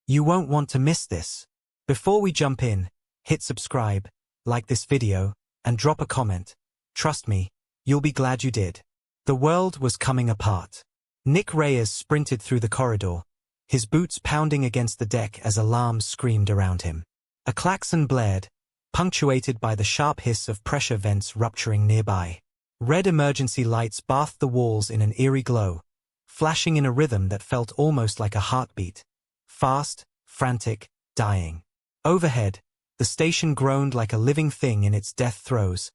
You won't want to miss this. Before we jump in, hit subscribe, like this video, and drop a comment. Trust me, you'll be glad you did. The world was coming apart. Nick Reyes sprinted through the corridor, his boots pounding against the deck as alarms screamed around him. A klaxon blared, punctuated by the sharp hiss of pressure vents rupturing nearby. Red emergency lights bathed the walls in an eerie glow, flashing in a rhythm that felt almost like a heartbeat. Fast, frantic, dying. Overhead, the station groaned like a living thing in its death throes,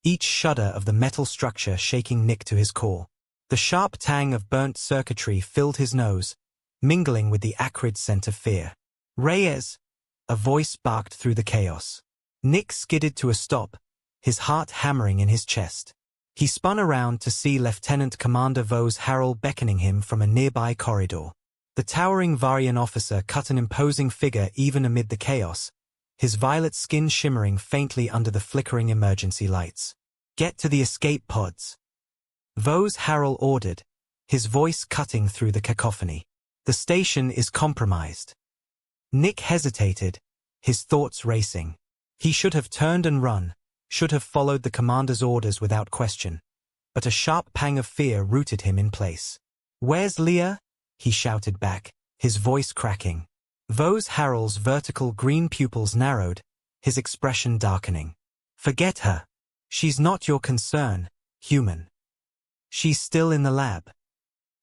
each shudder of the metal structure shaking Nick to his core. The sharp tang of burnt circuitry filled his nose, mingling with the acrid scent of fear. Reyes! A voice barked through the chaos. Nick skidded to a stop, his heart hammering in his chest. He spun around to see Lieutenant Commander Vose Harrell beckoning him from a nearby corridor. The towering Varian officer cut an imposing figure even amid the chaos, his violet skin shimmering faintly under the flickering emergency lights. "Get to the escape pods," Vose Harrell ordered, his voice cutting through the cacophony. "The station is compromised." Nick hesitated, his thoughts racing. He should have turned and run, should have followed the commander's orders without question. But a sharp pang of fear rooted him in place. "Where's Leah?" he shouted back, his voice cracking. Vose Harrell's vertical green pupils narrowed, his expression darkening. "Forget her. She's not your concern, human. She's still in the lab."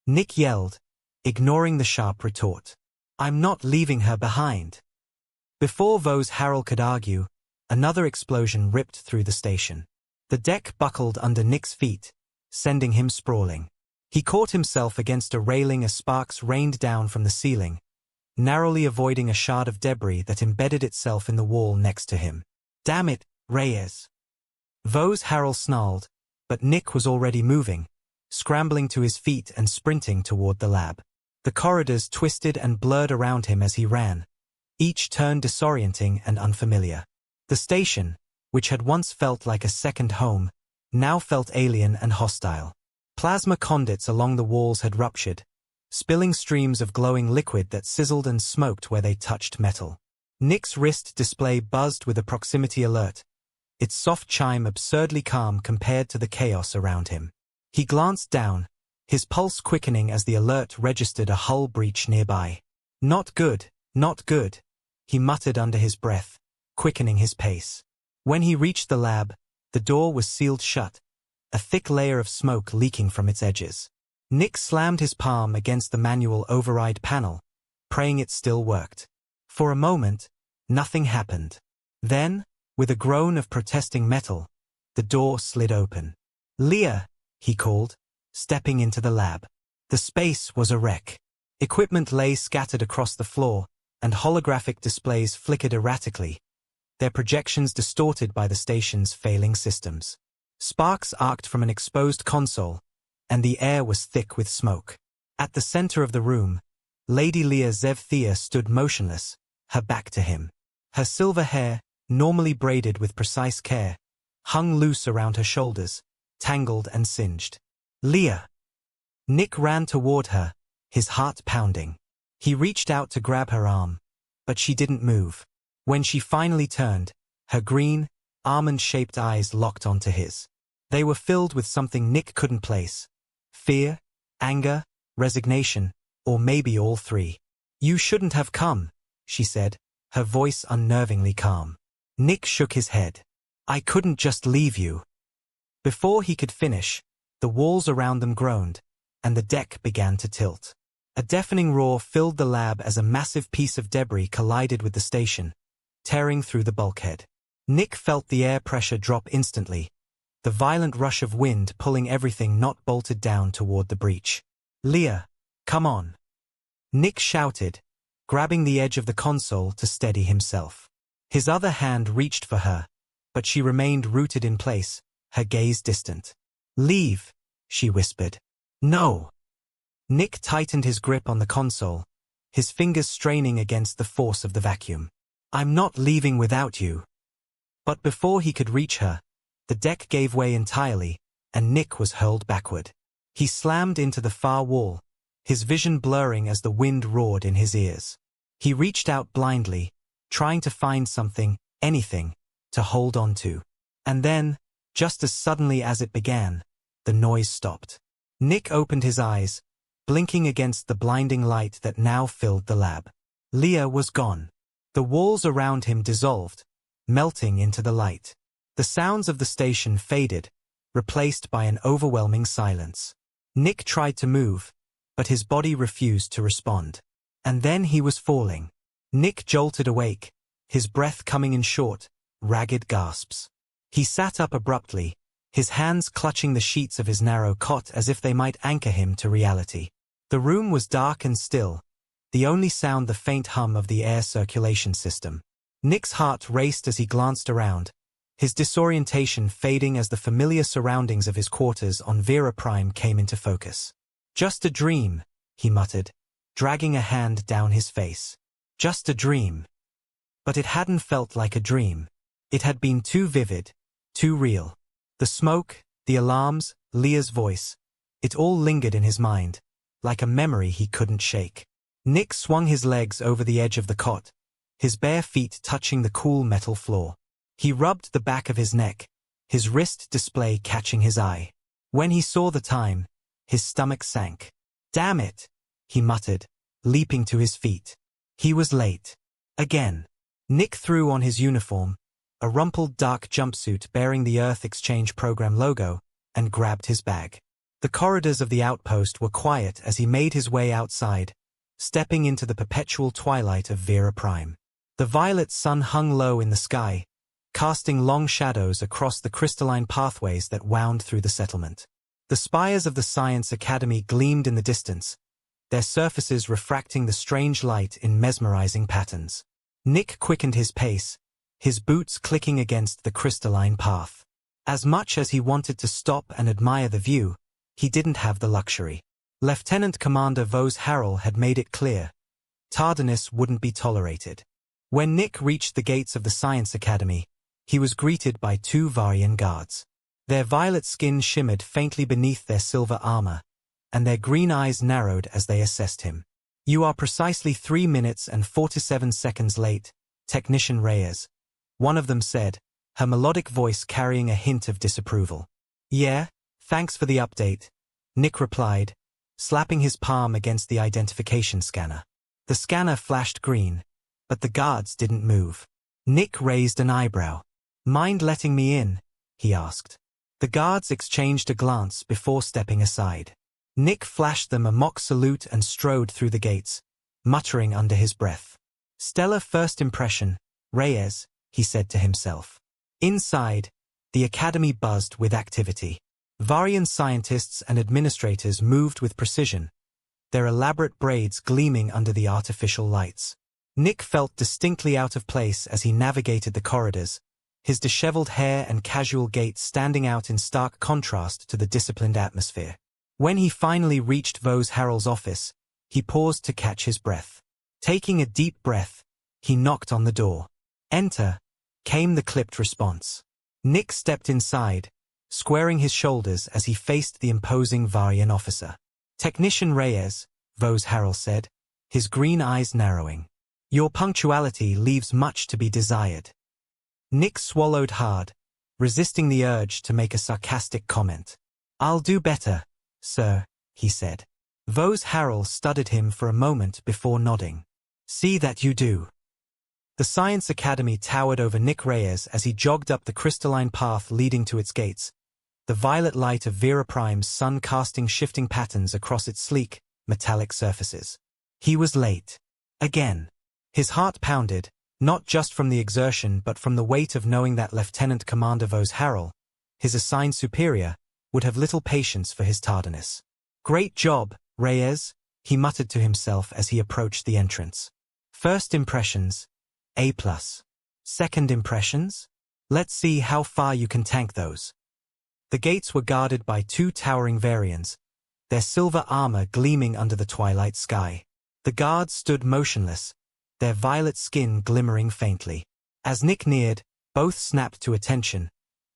Nick yelled, ignoring the sharp retort. "I'm not leaving her behind." Before Vose Harrell could argue, another explosion ripped through the station. The deck buckled under Nick's feet, sending him sprawling. He caught himself against a railing as sparks rained down from the ceiling, narrowly avoiding a shard of debris that embedded itself in the wall next to him. "Damn it, Reyes!" Vose Harrell snarled, but Nick was already moving, scrambling to his feet and sprinting toward the lab. The corridors twisted and blurred around him as he ran, each turn disorienting and unfamiliar. The station, which had once felt like a second home, now felt alien and hostile. Plasma conduits along the walls had ruptured, spilling streams of glowing liquid that sizzled and smoked where they touched metal. Nick's wrist display buzzed with a proximity alert, its soft chime absurdly calm compared to the chaos around him. He glanced down, his pulse quickening as the alert registered a hull breach nearby. "Not good, not good," he muttered under his breath, quickening his pace. When he reached the lab, the door was sealed shut, a thick layer of smoke leaking from its edges. Nick slammed his palm against the manual override panel, praying it still worked. For a moment, nothing happened. Then, with a groan of protesting metal, the door slid open. "Leah," he called, stepping into the lab. The space was a wreck. Equipment lay scattered across the floor, and holographic displays flickered erratically, their projections distorted by the station's failing systems. Sparks arced from an exposed console, and the air was thick with smoke. At the center of the room, Lady Leah Zevthea stood motionless, her back to him. Her silver hair, normally braided with precise care, hung loose around her shoulders, tangled and singed. "Leah!" Nick ran toward her, his heart pounding. He reached out to grab her arm, but she didn't move. When she finally turned, her green, almond-shaped eyes locked onto his. They were filled with something Nick couldn't place. Fear, anger, resignation, or maybe all three. "You shouldn't have come," she said, her voice unnervingly calm. Nick shook his head. "I couldn't just leave you." Before he could finish, the walls around them groaned, and the deck began to tilt. A deafening roar filled the lab as a massive piece of debris collided with the station, tearing through the bulkhead. Nick felt the air pressure drop instantly, the violent rush of wind pulling everything not bolted down toward the breach. "Leah, come on," Nick shouted, grabbing the edge of the console to steady himself. His other hand reached for her, but she remained rooted in place, her gaze distant. "Leave," she whispered. "No." Nick tightened his grip on the console, his fingers straining against the force of the vacuum. "I'm not leaving without you." But before he could reach her, the deck gave way entirely, and Nick was hurled backward. He slammed into the far wall, his vision blurring as the wind roared in his ears. He reached out blindly, trying to find something, anything, to hold on to. And then, just as suddenly as it began, the noise stopped. Nick opened his eyes, blinking against the blinding light that now filled the lab. Leah was gone. The walls around him dissolved, melting into the light. The sounds of the station faded, replaced by an overwhelming silence. Nick tried to move, but his body refused to respond. And then he was falling. Nick jolted awake, his breath coming in short, ragged gasps. He sat up abruptly, his hands clutching the sheets of his narrow cot as if they might anchor him to reality. The room was dark and still, the only sound the faint hum of the air circulation system. Nick's heart raced as he glanced around, his disorientation fading as the familiar surroundings of his quarters on Vera Prime came into focus. "Just a dream," he muttered, dragging a hand down his face. Just a dream. But it hadn't felt like a dream. It had been too vivid, too real. The smoke, the alarms, Leah's voice, it all lingered in his mind, like a memory he couldn't shake. Nick swung his legs over the edge of the cot, his bare feet touching the cool metal floor. He rubbed the back of his neck, his wrist display catching his eye. When he saw the time, his stomach sank. "Damn it," he muttered, leaping to his feet. He was late. Again. Nick threw on his uniform, a rumpled dark jumpsuit bearing the Earth Exchange Program logo, and grabbed his bag. The corridors of the outpost were quiet as he made his way outside, stepping into the perpetual twilight of Vera Prime. The violet sun hung low in the sky, casting long shadows across the crystalline pathways that wound through the settlement. The spires of the Science Academy gleamed in the distance, their surfaces refracting the strange light in mesmerizing patterns. Nick quickened his pace, his boots clicking against the crystalline path. As much as he wanted to stop and admire the view, he didn't have the luxury. Lieutenant Commander Vos Harrell had made it clear. Tardiness wouldn't be tolerated. When Nick reached the gates of the Science Academy, he was greeted by two Varian guards. Their violet skin shimmered faintly beneath their silver armor, and their green eyes narrowed as they assessed him. "You are precisely 3 minutes and 47 seconds late, Technician Reyes," one of them said, her melodic voice carrying a hint of disapproval. "Yeah, thanks for the update," Nick replied, slapping his palm against the identification scanner. The scanner flashed green, but the guards didn't move. Nick raised an eyebrow. "Mind letting me in?" he asked. The guards exchanged a glance before stepping aside. Nick flashed them a mock salute and strode through the gates, muttering under his breath. "Stellar first impression, Reyes," he said to himself. Inside, the academy buzzed with activity. Varian scientists and administrators moved with precision, their elaborate braids gleaming under the artificial lights. Nick felt distinctly out of place as he navigated the corridors, his disheveled hair and casual gait standing out in stark contrast to the disciplined atmosphere. When he finally reached Vos Harrell's office, he paused to catch his breath. Taking a deep breath, he knocked on the door. "Enter," came the clipped response. Nick stepped inside, squaring his shoulders as he faced the imposing Varian officer. "Technician Reyes," Vos Harrell said, his green eyes narrowing. "Your punctuality leaves much to be desired." Nick swallowed hard, resisting the urge to make a sarcastic comment. "I'll do better, sir," he said. Vos Harrell studied him for a moment before nodding. "See that you do." The Science Academy towered over Nick Reyes as he jogged up the crystalline path leading to its gates, the violet light of Vera Prime's sun casting shifting patterns across its sleek, metallic surfaces. He was late. Again. His heart pounded, not just from the exertion but from the weight of knowing that Lieutenant Commander Vos Harrell, his assigned superior, would have little patience for his tardiness. "Great job, Reyes," he muttered to himself as he approached the entrance. "First impressions, A+. Second impressions? Let's see how far you can tank those." The gates were guarded by two towering Varians, their silver armor gleaming under the twilight sky. The guards stood motionless, their violet skin glimmering faintly. As Nick neared, both snapped to attention,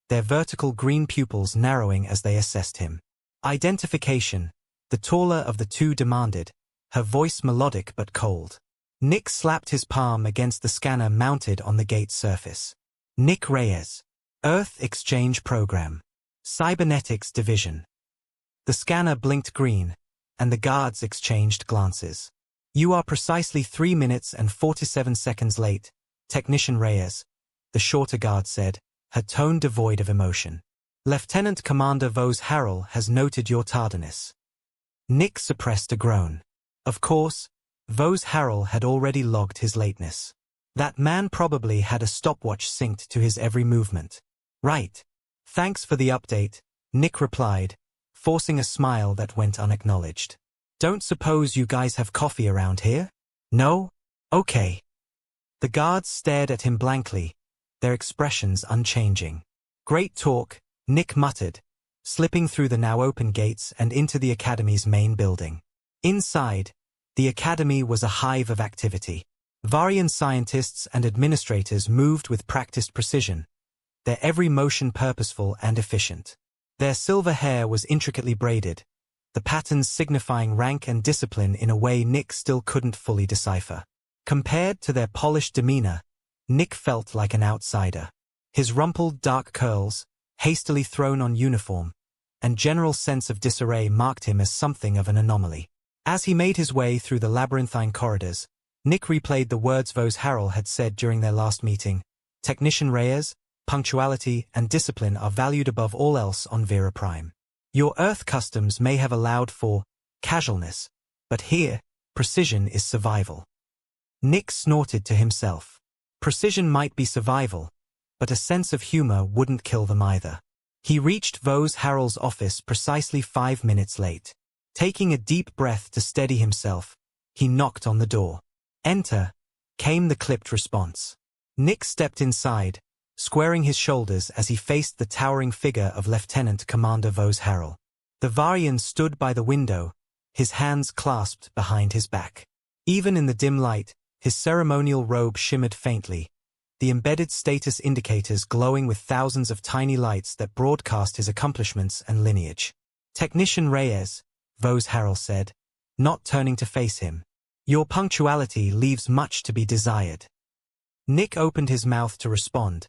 their vertical green pupils narrowing as they assessed him. "Identification," the taller of the two demanded, her voice melodic but cold. Nick slapped his palm against the scanner mounted on the gate's surface. Nick Reyes. Earth Exchange Program. Cybernetics Division. The scanner blinked green, and the guards exchanged glances. You are precisely 3 minutes and 47 seconds late, Technician Reyes, the shorter guard said, her tone devoid of emotion. Lieutenant Commander Vos Harrell has noted your tardiness. Nick suppressed a groan. Of course, Vos Harrell had already logged his lateness. That man probably had a stopwatch synced to his every movement. Right. Thanks for the update, Nick replied, forcing a smile that went unacknowledged. Don't suppose you guys have coffee around here? No? Okay. The guards stared at him blankly, their expressions unchanging. Great talk, Nick muttered, slipping through the now open gates and into the Academy's main building. Inside, the Academy was a hive of activity. Varian scientists and administrators moved with practiced precision, their every motion purposeful and efficient. Their silver hair was intricately braided, the patterns signifying rank and discipline in a way Nick still couldn't fully decipher. Compared to their polished demeanor, Nick felt like an outsider. His rumpled dark curls, hastily thrown on uniform, and general sense of disarray marked him as something of an anomaly. As he made his way through the labyrinthine corridors, Nick replayed the words Vos Harrell had said during their last meeting. Technician Reyes, punctuality and discipline are valued above all else on Vera Prime. Your Earth customs may have allowed for casualness, but here, precision is survival. Nick snorted to himself. Precision might be survival, but a sense of humor wouldn't kill them either. He reached Vos Harrell's office precisely 5 minutes late. Taking a deep breath to steady himself, he knocked on the door. Enter, came the clipped response. Nick stepped inside, squaring his shoulders as he faced the towering figure of Lieutenant Commander Vos Harrell. The Varian stood by the window, his hands clasped behind his back. Even in the dim light, his ceremonial robe shimmered faintly, the embedded status indicators glowing with thousands of tiny lights that broadcast his accomplishments and lineage. Technician Reyes, Vos Harrell said, not turning to face him. Your punctuality leaves much to be desired. Nick opened his mouth to respond,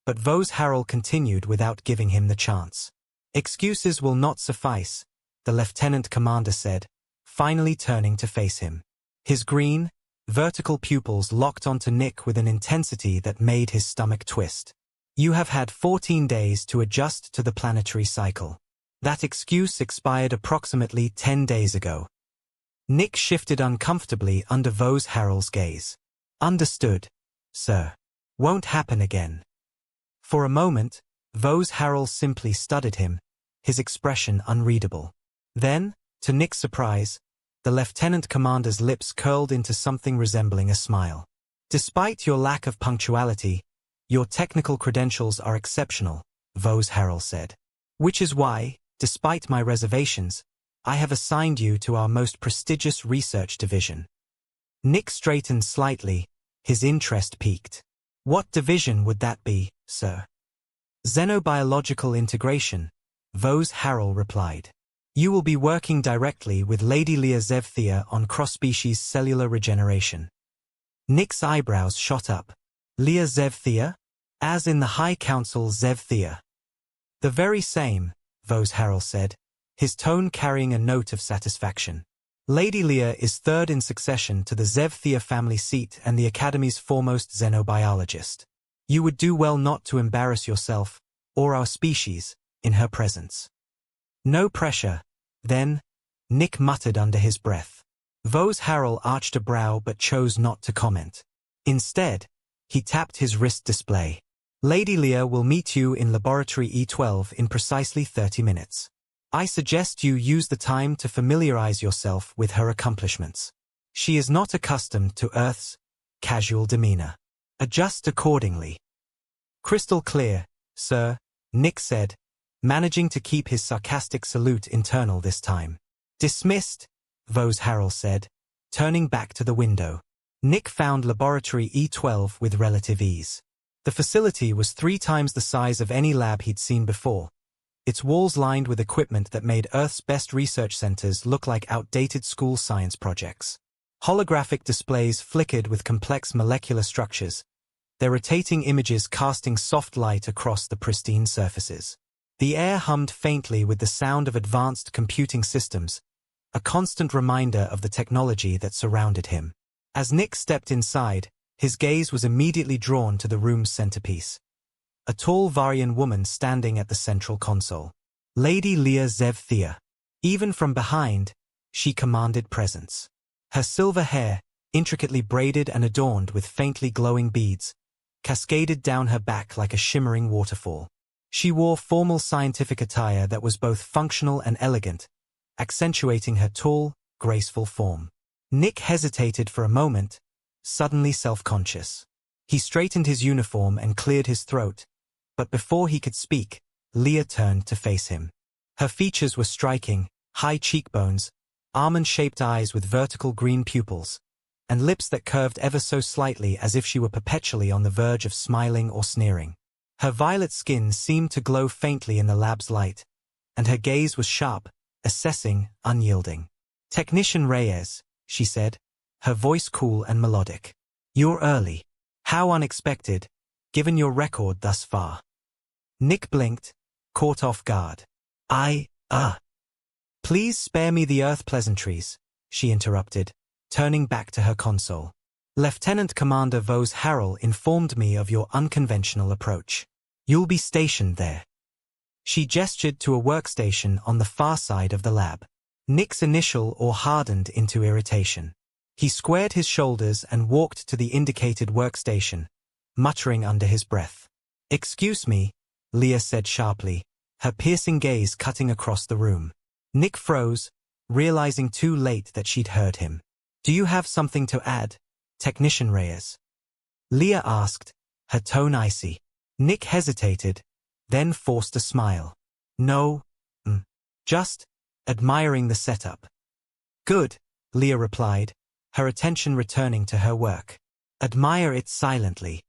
but Vos Harrell continued without giving him the chance. Excuses will not suffice, the lieutenant commander said, finally turning to face him. His green, vertical pupils locked onto Nick with an intensity that made his stomach twist. You have had 14 days to adjust to the planetary cycle. That excuse expired approximately 10 days ago. Nick shifted uncomfortably under Vos Harrell's gaze. Understood, sir. Won't happen again. For a moment, Vos Harrell simply studied him, his expression unreadable. Then, to Nick's surprise, the lieutenant commander's lips curled into something resembling a smile. Despite your lack of punctuality, your technical credentials are exceptional, Vos Harrell said. Which is why, despite my reservations, I have assigned you to our most prestigious research division. Nick straightened slightly, his interest piqued. What division would that be, sir? Xenobiological integration, Vos Harrell replied. You will be working directly with Lady Leah Zevthea on cross-species cellular regeneration. Nick's eyebrows shot up. Leah Zevthea? As in the High Council Zevthea. The very same, Vos Harrell said, his tone carrying a note of satisfaction. Lady Leah is third in succession to the Zevthea family seat and the Academy's foremost xenobiologist. You would do well not to embarrass yourself, or our species, in her presence. No pressure, then, Nick muttered under his breath. Vos Harrell arched a brow but chose not to comment. Instead, he tapped his wrist display. Lady Leah will meet you in Laboratory E12 in precisely 30 minutes. I suggest you use the time to familiarize yourself with her accomplishments. She is not accustomed to Earth's casual demeanor. Adjust accordingly. Crystal clear, sir, Nick said, managing to keep his sarcastic salute internal this time. Dismissed, Vos Harrell said, turning back to the window. Nick found Laboratory E12 with relative ease. The facility was 3 times the size of any lab he'd seen before, its walls lined with equipment that made Earth's best research centers look like outdated school science projects. Holographic displays flickered with complex molecular structures, their rotating images casting soft light across the pristine surfaces. The air hummed faintly with the sound of advanced computing systems, a constant reminder of the technology that surrounded him. As Nick stepped inside, his gaze was immediately drawn to the room's centerpiece. A tall Varian woman standing at the central console. Lady Leah Zev Thea. Even from behind, she commanded presence. Her silver hair, intricately braided and adorned with faintly glowing beads, cascaded down her back like a shimmering waterfall. She wore formal scientific attire that was both functional and elegant, accentuating her tall, graceful form. Nick hesitated for a moment, suddenly self-conscious. He straightened his uniform and cleared his throat, but before he could speak, Leah turned to face him. Her features were striking, high cheekbones, almond-shaped eyes with vertical green pupils, and lips that curved ever so slightly as if she were perpetually on the verge of smiling or sneering. Her violet skin seemed to glow faintly in the lab's light, and her gaze was sharp, assessing, unyielding. "Technician Reyes," she said, her voice cool and melodic. "You're early. How unexpected, given your record thus far." Nick blinked, caught off guard. "Please spare me the Earth pleasantries," she interrupted, turning back to her console. "Lieutenant Commander Vos Harrell informed me of your unconventional approach. You'll be stationed there." She gestured to a workstation on the far side of the lab. Nick's initial awe hardened into irritation. He squared his shoulders and walked to the indicated workstation, muttering under his breath. "Excuse me," Leah said sharply, her piercing gaze cutting across the room. Nick froze, realizing too late that she'd heard him. "Do you have something to add, Technician Reyes?" Leah asked, her tone icy. Nick hesitated, then forced a smile. "No, just admiring the setup." "Good," Leah replied, her attention returning to her work. "Admire it silently."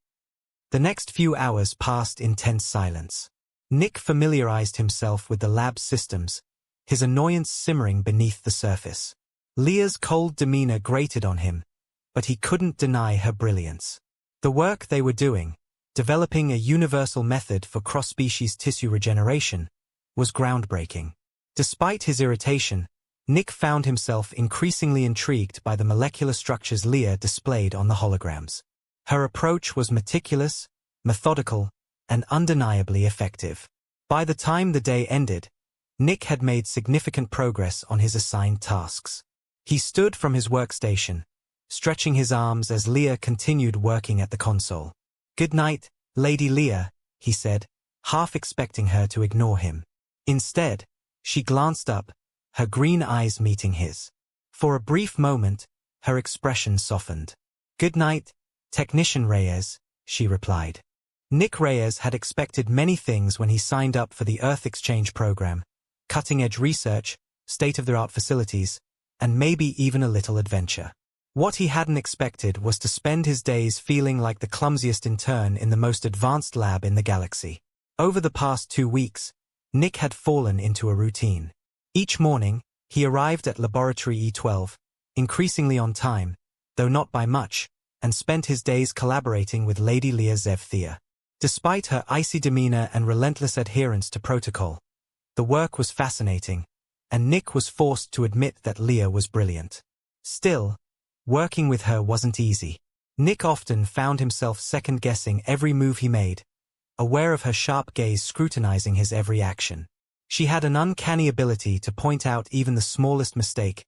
The next few hours passed in tense silence. Nick familiarized himself with the lab's systems, his annoyance simmering beneath the surface. Leah's cold demeanor grated on him, but he couldn't deny her brilliance. The work they were doing, developing a universal method for cross-species tissue regeneration, was groundbreaking. Despite his irritation, Nick found himself increasingly intrigued by the molecular structures Leah displayed on the holograms. Her approach was meticulous, methodical, and undeniably effective. By the time the day ended, Nick had made significant progress on his assigned tasks. He stood from his workstation, stretching his arms as Leah continued working at the console. "Good night, Lady Leah," he said, half expecting her to ignore him. Instead, she glanced up, her green eyes meeting his. For a brief moment, her expression softened. "Good night, Technician Reyes," she replied. Nick Reyes had expected many things when he signed up for the Earth Exchange program: cutting-edge research, state-of-the-art facilities, and maybe even a little adventure. What he hadn't expected was to spend his days feeling like the clumsiest intern in the most advanced lab in the galaxy. Over the past 2 weeks, Nick had fallen into a routine. Each morning, he arrived at Laboratory E12, increasingly on time, though not by much, and spent his days collaborating with Lady Leah Zev Thea. Despite her icy demeanor and relentless adherence to protocol, the work was fascinating, and Nick was forced to admit that Leah was brilliant. Still, working with her wasn't easy. Nick often found himself second-guessing every move he made, aware of her sharp gaze scrutinizing his every action. She had an uncanny ability to point out even the smallest mistake,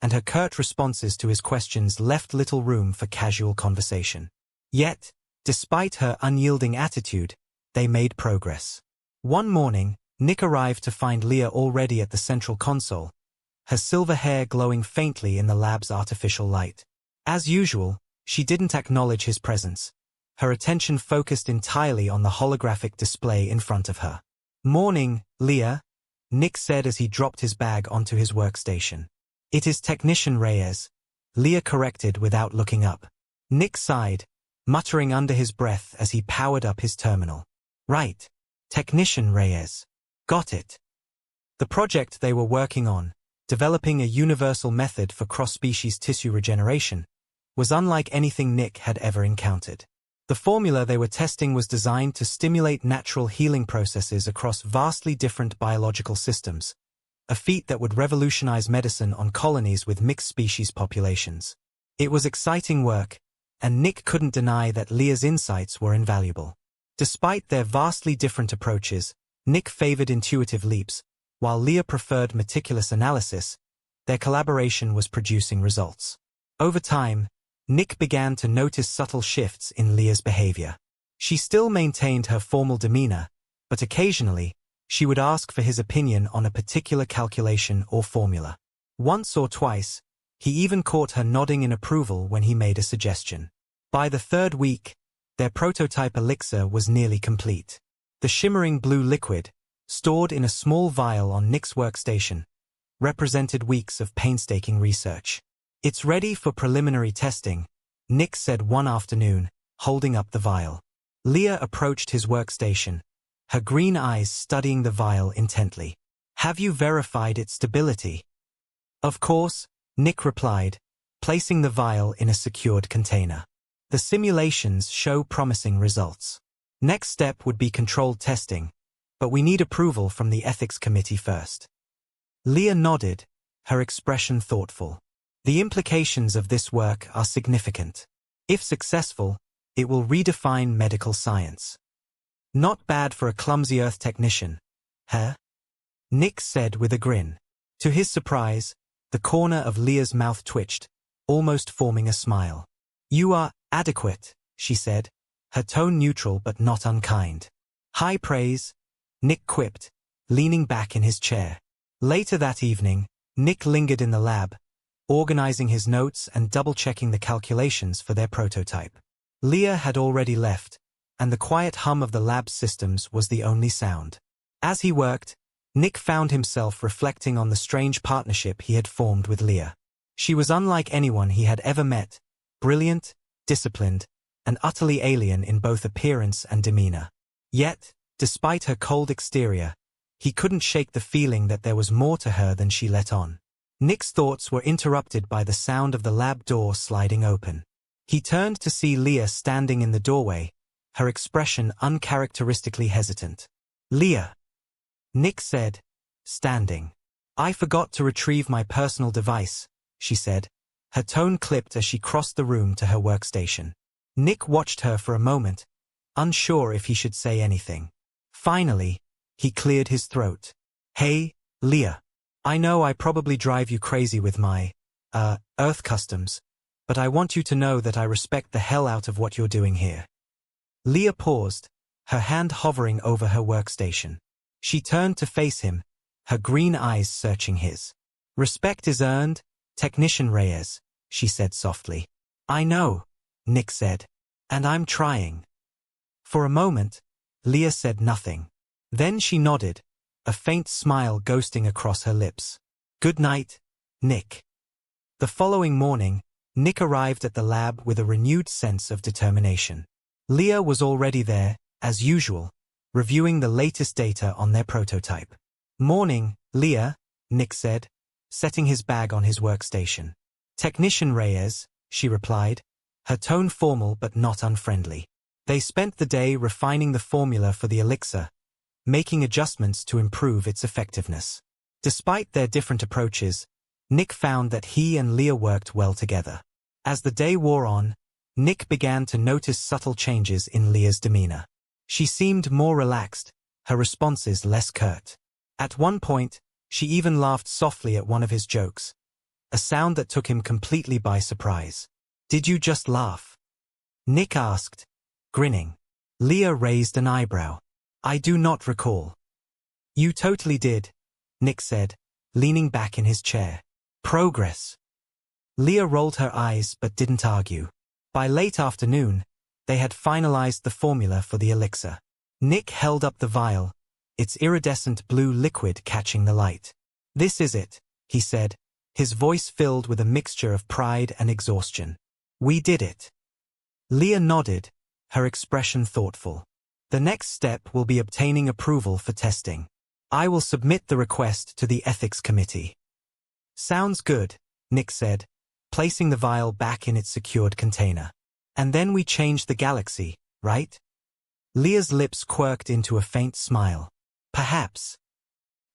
and her curt responses to his questions left little room for casual conversation. Yet, despite her unyielding attitude, they made progress. One morning, Nick arrived to find Leah already at the central console, her silver hair glowing faintly in the lab's artificial light. As usual, she didn't acknowledge his presence, her attention focused entirely on the holographic display in front of her. "Morning, Leah," Nick said as he dropped his bag onto his workstation. "It is Technician Reyes," Leah corrected without looking up. Nick sighed, muttering under his breath as he powered up his terminal. "Right, Technician Reyes. Got it." The project they were working on, developing a universal method for cross-species tissue regeneration, was unlike anything Nick had ever encountered. The formula they were testing was designed to stimulate natural healing processes across vastly different biological systems, a feat that would revolutionize medicine on colonies with mixed species populations. It was exciting work, and Nick couldn't deny that Leah's insights were invaluable. Despite their vastly different approaches, Nick favored intuitive leaps, while Leah preferred meticulous analysis. Their collaboration was producing results. Over time, Nick began to notice subtle shifts in Leah's behavior. She still maintained her formal demeanor, but occasionally, she would ask for his opinion on a particular calculation or formula. Once or twice, he even caught her nodding in approval when he made a suggestion. By the third week, their prototype elixir was nearly complete. The shimmering blue liquid, stored in a small vial on Nick's workstation, represented weeks of painstaking research. "It's ready for preliminary testing," Nick said one afternoon, holding up the vial. Leah approached his workstation, her green eyes studying the vial intently. "Have you verified its stability?" "Of course," Nick replied, placing the vial in a secured container. "The simulations show promising results. Next step would be controlled testing, but we need approval from the ethics committee first." Leah nodded, her expression thoughtful. "The implications of this work are significant. If successful, it will redefine medical science." "Not bad for a clumsy Earth technician, huh?" Nick said with a grin. To his surprise, the corner of Leah's mouth twitched, almost forming a smile. "You are adequate," she said, her tone neutral but not unkind. "High praise," Nick quipped, leaning back in his chair. Later that evening, Nick lingered in the lab, organizing his notes and double-checking the calculations for their prototype. Leah had already left, and the quiet hum of the lab's systems was the only sound. As he worked, Nick found himself reflecting on the strange partnership he had formed with Leah. She was unlike anyone he had ever met, brilliant, disciplined, and utterly alien in both appearance and demeanor. Yet, despite her cold exterior, he couldn't shake the feeling that there was more to her than she let on. Nick's thoughts were interrupted by the sound of the lab door sliding open. He turned to see Leah standing in the doorway, her expression uncharacteristically hesitant. "Leah," Nick said, standing. "I forgot to retrieve my personal device," she said, her tone clipped as she crossed the room to her workstation. Nick watched her for a moment, unsure if he should say anything. Finally, he cleared his throat. "Hey, Leah. I know I probably drive you crazy with my, Earth customs, but I want you to know that I respect the hell out of what you're doing here." Leah paused, her hand hovering over her workstation. She turned to face him, her green eyes searching his. "Respect is earned, Technician Reyes," she said softly. "I know," Nick said, "and I'm trying." For a moment, Leah said nothing. Then she nodded, a faint smile ghosting across her lips. "Good night, Nick." The following morning, Nick arrived at the lab with a renewed sense of determination. Leah was already there, as usual, reviewing the latest data on their prototype. "Morning, Leah," Nick said, setting his bag on his workstation. "Technician Reyes," she replied, her tone formal but not unfriendly. They spent the day refining the formula for the elixir, making adjustments to improve its effectiveness. Despite their different approaches, Nick found that he and Leah worked well together. As the day wore on, Nick began to notice subtle changes in Leah's demeanor. She seemed more relaxed, her responses less curt. At one point, she even laughed softly at one of his jokes, a sound that took him completely by surprise. "Did you just laugh?" Nick asked, grinning. Leah raised an eyebrow. "I do not recall." "You totally did," Nick said, leaning back in his chair. "Progress." Leah rolled her eyes but didn't argue. By late afternoon, they had finalized the formula for the elixir. Nick held up the vial, its iridescent blue liquid catching the light. "This is it," he said, his voice filled with a mixture of pride and exhaustion. "We did it." Leah nodded, her expression thoughtful. "The next step will be obtaining approval for testing. I will submit the request to the ethics committee." Sounds good, Nick said, placing the vial back in its secured container. And then we change the galaxy, right? Leah's lips quirked into a faint smile. Perhaps.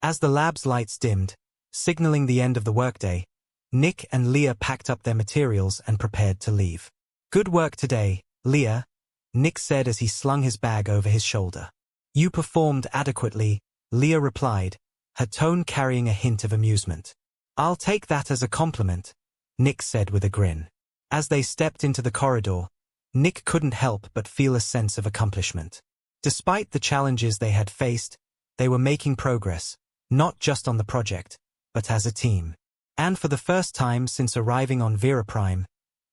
As the lab's lights dimmed, signaling the end of the workday, Nick and Leah packed up their materials and prepared to leave. Good work today, Leah, Nick said as he slung his bag over his shoulder. You performed adequately, Leah replied, her tone carrying a hint of amusement. I'll take that as a compliment, Nick said with a grin. As they stepped into the corridor, Nick couldn't help but feel a sense of accomplishment. Despite the challenges they had faced, they were making progress, not just on the project, but as a team. And for the first time since arriving on Vera Prime,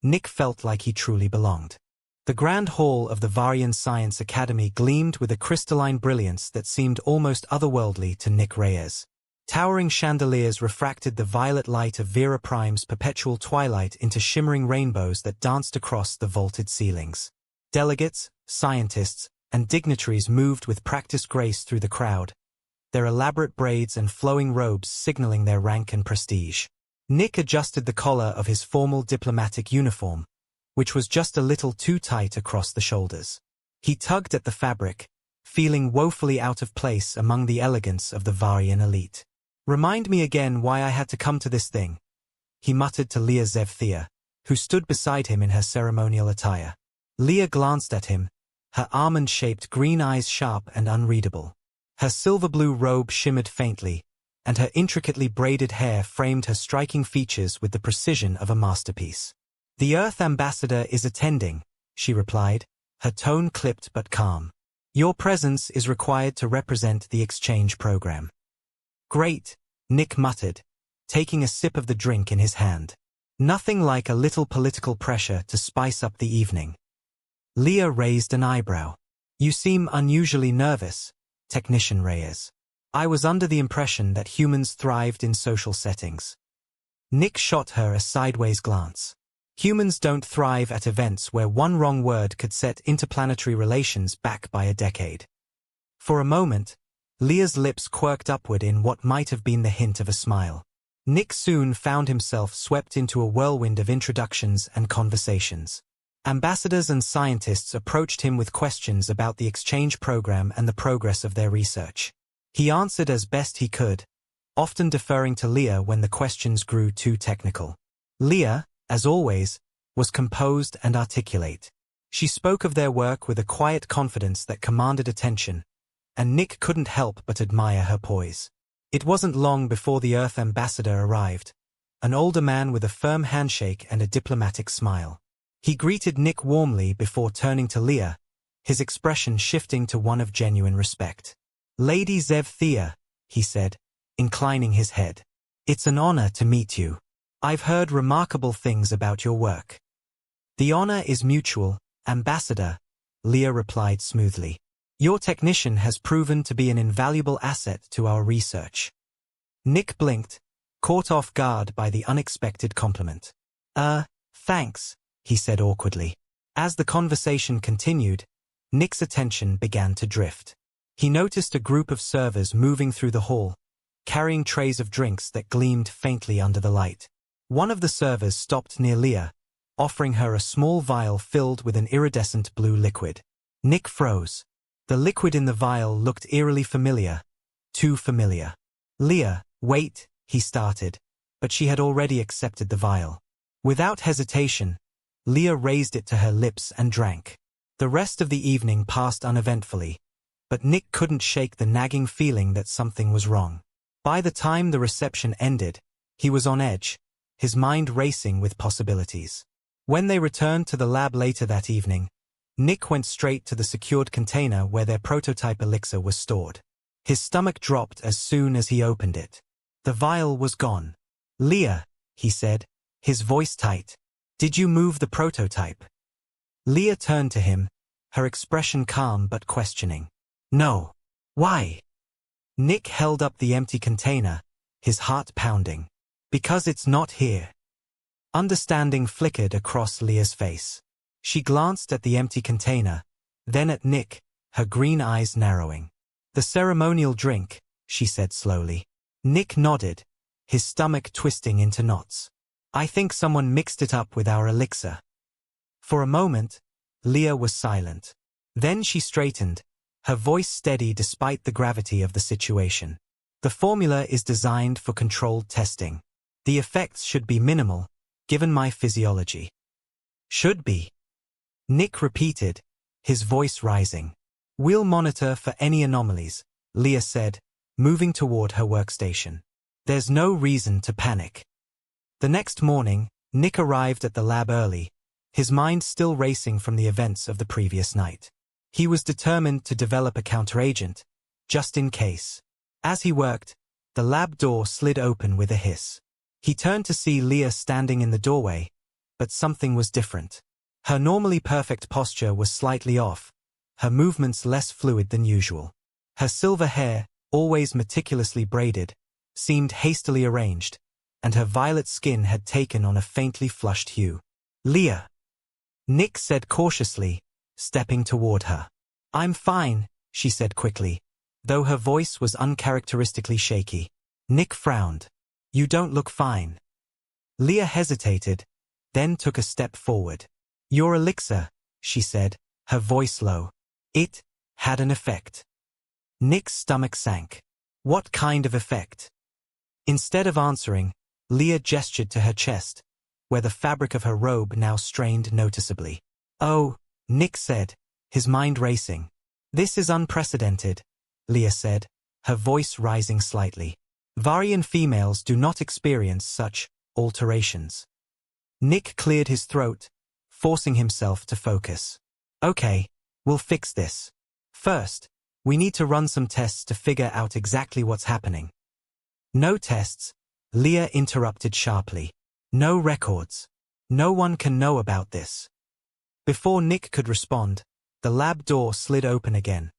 Nick felt like he truly belonged. The grand hall of the Varian Science Academy gleamed with a crystalline brilliance that seemed almost otherworldly to Nick Reyes. Towering chandeliers refracted the violet light of Vera Prime's perpetual twilight into shimmering rainbows that danced across the vaulted ceilings. Delegates, scientists, and dignitaries moved with practiced grace through the crowd, their elaborate braids and flowing robes signaling their rank and prestige. Nick adjusted the collar of his formal diplomatic uniform, which was just a little too tight across the shoulders. He tugged at the fabric, feeling woefully out of place among the elegance of the Varian elite. Remind me again why I had to come to this thing, he muttered to Leah Zevthea, who stood beside him in her ceremonial attire. Leah glanced at him, her almond-shaped green eyes sharp and unreadable. Her silver-blue robe shimmered faintly, and her intricately braided hair framed her striking features with the precision of a masterpiece. The Earth Ambassador is attending, she replied, her tone clipped but calm. Your presence is required to represent the exchange program. Great, Nick muttered, taking a sip of the drink in his hand. Nothing like a little political pressure to spice up the evening. Leah raised an eyebrow. You seem unusually nervous, Technician Reyes. I was under the impression that humans thrived in social settings. Nick shot her a sideways glance. Humans don't thrive at events where one wrong word could set interplanetary relations back by a decade. For a moment, Leah's lips quirked upward in what might have been the hint of a smile. Nick soon found himself swept into a whirlwind of introductions and conversations. Ambassadors and scientists approached him with questions about the exchange program and the progress of their research. He answered as best he could, often deferring to Leah when the questions grew too technical. Leah, as always, was composed and articulate. She spoke of their work with a quiet confidence that commanded attention, and Nick couldn't help but admire her poise. It wasn't long before the Earth Ambassador arrived, an older man with a firm handshake and a diplomatic smile. He greeted Nick warmly before turning to Leah, his expression shifting to one of genuine respect. Lady Zevthea, he said, inclining his head. It's an honor to meet you. I've heard remarkable things about your work. The honor is mutual, Ambassador, Leah replied smoothly. Your technician has proven to be an invaluable asset to our research. Nick blinked, caught off guard by the unexpected compliment. Thanks, he said awkwardly. As the conversation continued, Nick's attention began to drift. He noticed a group of servers moving through the hall, carrying trays of drinks that gleamed faintly under the light. One of the servers stopped near Leah, offering her a small vial filled with an iridescent blue liquid. Nick froze. The liquid in the vial looked eerily familiar, too familiar. Leah, wait, he started, but she had already accepted the vial. Without hesitation, Leah raised it to her lips and drank. The rest of the evening passed uneventfully, but Nick couldn't shake the nagging feeling that something was wrong. By the time the reception ended, he was on edge, his mind racing with possibilities. When they returned to the lab later that evening, Nick went straight to the secured container where their prototype elixir was stored. His stomach dropped as soon as he opened it. The vial was gone. Leah, he said, his voice tight. Did you move the prototype? Leah turned to him, her expression calm but questioning. No. Why? Nick held up the empty container, his heart pounding. Because it's not here. Understanding flickered across Leah's face. She glanced at the empty container, then at Nick, her green eyes narrowing. The ceremonial drink, she said slowly. Nick nodded, his stomach twisting into knots. I think someone mixed it up with our elixir. For a moment, Leah was silent. Then she straightened, her voice steady despite the gravity of the situation. The formula is designed for controlled testing. The effects should be minimal, given my physiology. Should be. Nick repeated, his voice rising. We'll monitor for any anomalies, Leah said, moving toward her workstation. There's no reason to panic. The next morning, Nick arrived at the lab early, his mind still racing from the events of the previous night. He was determined to develop a counteragent, just in case. As he worked, the lab door slid open with a hiss. He turned to see Leah standing in the doorway, but something was different. Her normally perfect posture was slightly off, her movements less fluid than usual. Her silver hair, always meticulously braided, seemed hastily arranged, and her violet skin had taken on a faintly flushed hue. Leah, Nick said cautiously, stepping toward her. I'm fine, she said quickly, though her voice was uncharacteristically shaky. Nick frowned. You don't look fine. Leah hesitated, then took a step forward. Your elixir, she said, her voice low. It had an effect. Nick's stomach sank. What kind of effect? Instead of answering, Leah gestured to her chest, where the fabric of her robe now strained noticeably. Oh, Nick said, his mind racing. This is unprecedented, Leah said, her voice rising slightly. Varian females do not experience such alterations. Nick cleared his throat, forcing himself to focus. Okay, we'll fix this. First, we need to run some tests to figure out exactly what's happening. No tests, Leah interrupted sharply. No records. No one can know about this. Before Nick could respond, the lab door slid open again,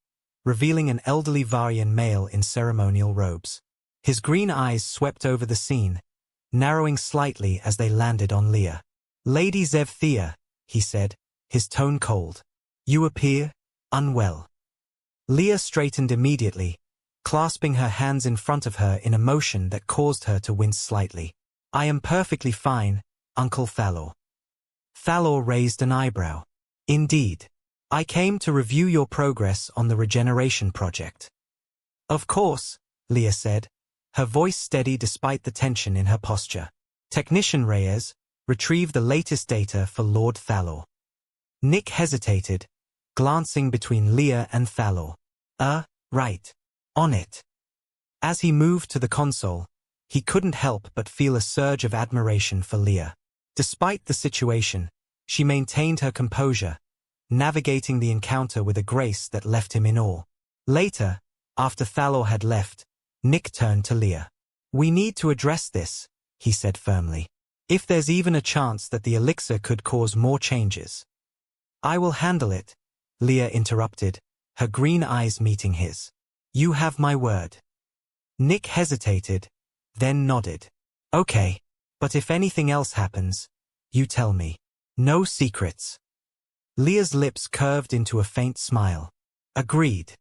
revealing an elderly Varian male in ceremonial robes. His green eyes swept over the scene, narrowing slightly as they landed on Leah. Lady Zevthea, he said, his tone cold. You appear unwell. Leah straightened immediately, clasping her hands in front of her in a motion that caused her to wince slightly. I am perfectly fine, Uncle Thalor. Thalor raised an eyebrow. Indeed. I came to review your progress on the regeneration project. Of course, Leah said, her voice steady despite the tension in her posture. Technician Reyes, retrieve the latest data for Lord Thalor. Nick hesitated, glancing between Leah and Thalor. Right. On it. As he moved to the console, he couldn't help but feel a surge of admiration for Leah. Despite the situation, she maintained her composure, navigating the encounter with a grace that left him in awe. Later, after Thalor had left, Nick turned to Leah. We need to address this, he said firmly. If there's even a chance that the elixir could cause more changes. I will handle it, Leah interrupted, her green eyes meeting his. You have my word. Nick hesitated, then nodded. Okay, but if anything else happens, you tell me. No secrets. Leah's lips curved into a faint smile. Agreed.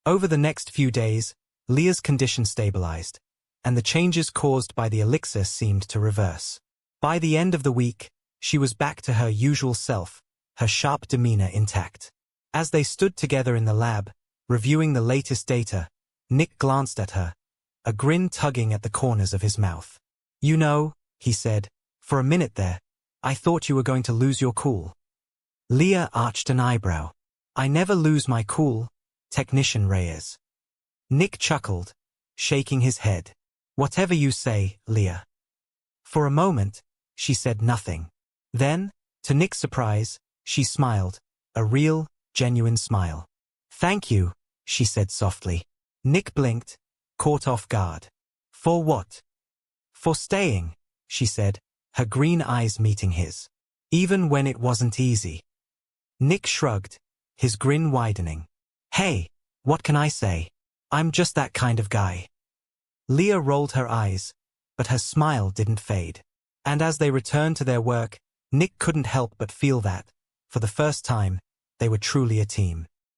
Over the next few days, Leah's condition stabilized, and the changes caused by the elixir seemed to reverse. By the end of the week, she was back to her usual self, her sharp demeanor intact. As they stood together in the lab, reviewing the latest data, Nick glanced at her, a grin tugging at the corners of his mouth. You know, he said, for a minute there, I thought you were going to lose your cool. Leah arched an eyebrow. I never lose my cool, Technician Reyes. Nick chuckled, shaking his head. Whatever you say, Leah. For a moment, she said nothing. Then, to Nick's surprise, she smiled, a real, genuine smile. Thank you, she said softly. Nick blinked, caught off guard. For what? For staying, she said, her green eyes meeting his. Even when it wasn't easy. Nick shrugged, his grin widening. Hey, what can I say? I'm just that kind of guy. Leah rolled her eyes, but her smile didn't fade. And as they returned to their work, Nick couldn't help but feel that, for the first time, they were truly a team.